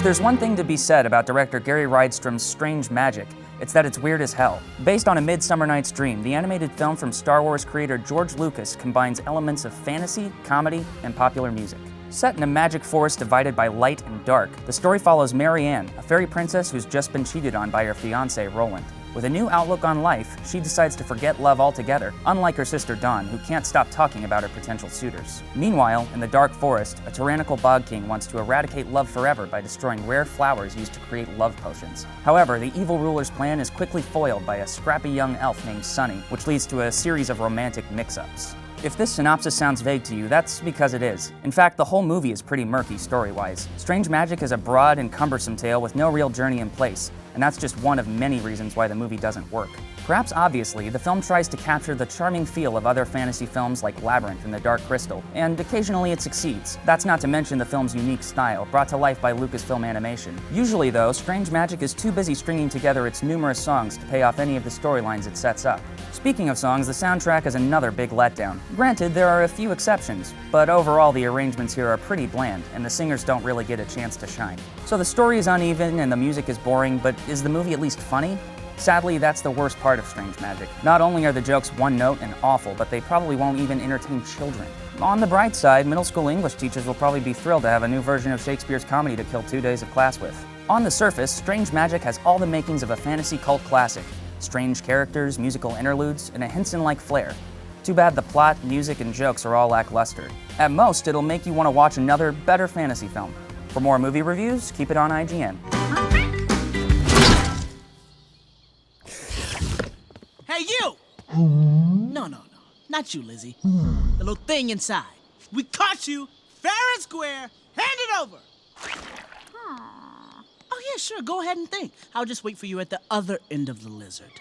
there's one thing to be said about director Gary Rydstrom's Strange Magic. It's that it's weird as hell. Based on A Midsummer Night's Dream, the animated film from Star Wars creator George Lucas combines elements of fantasy, comedy, and popular music. Set in a magic forest divided by light and dark, the story follows Marianne, a fairy princess who's just been cheated on by her fiancé, Roland. With a new outlook on life, she decides to forget love altogether, unlike her sister Dawn, who can't stop talking about her potential suitors. Meanwhile, in the dark forest, a tyrannical bog king wants to eradicate love forever by destroying rare flowers used to create love potions. However, the evil ruler's plan is quickly foiled by a scrappy young elf named Sunny, which leads to a series of romantic mix-ups. If this synopsis sounds vague to you, that's because it is. In fact, the whole movie is pretty murky story-wise. Strange Magic is a broad and cumbersome tale with no real journey in place, and that's just one of many reasons why the movie doesn't work. Perhaps obviously, the film tries to capture the charming feel of other fantasy films like Labyrinth and The Dark Crystal, and occasionally it succeeds. That's not to mention the film's unique style, brought to life by Lucasfilm Animation. Usually though, Strange Magic is too busy stringing together its numerous songs to pay off any of the storylines it sets up. Speaking of songs, the soundtrack is another big letdown. Granted, there are a few exceptions, but overall the arrangements here are pretty bland, and the singers don't really get a chance to shine. So the story is uneven and the music is boring, but is the movie at least funny? Sadly, that's the worst part of Strange Magic. Not only are the jokes one note and awful, but they probably won't even entertain children. On the bright side, middle school English teachers will probably be thrilled to have a new version of Shakespeare's comedy to kill 2 days of class with. On the surface, Strange Magic has all the makings of a fantasy cult classic. Strange characters, musical interludes, and a Henson-like flair. Too bad the plot, music, and jokes are all lackluster. At most, it'll make you want to watch another, better fantasy film. For more movie reviews, keep it on IGN. Hey, you! No, not you, Lizzie. The little thing inside. We caught you, fair and square. Hand it over. Oh, yeah, sure. Go ahead and think. I'll just wait for you at the other end of the lizard.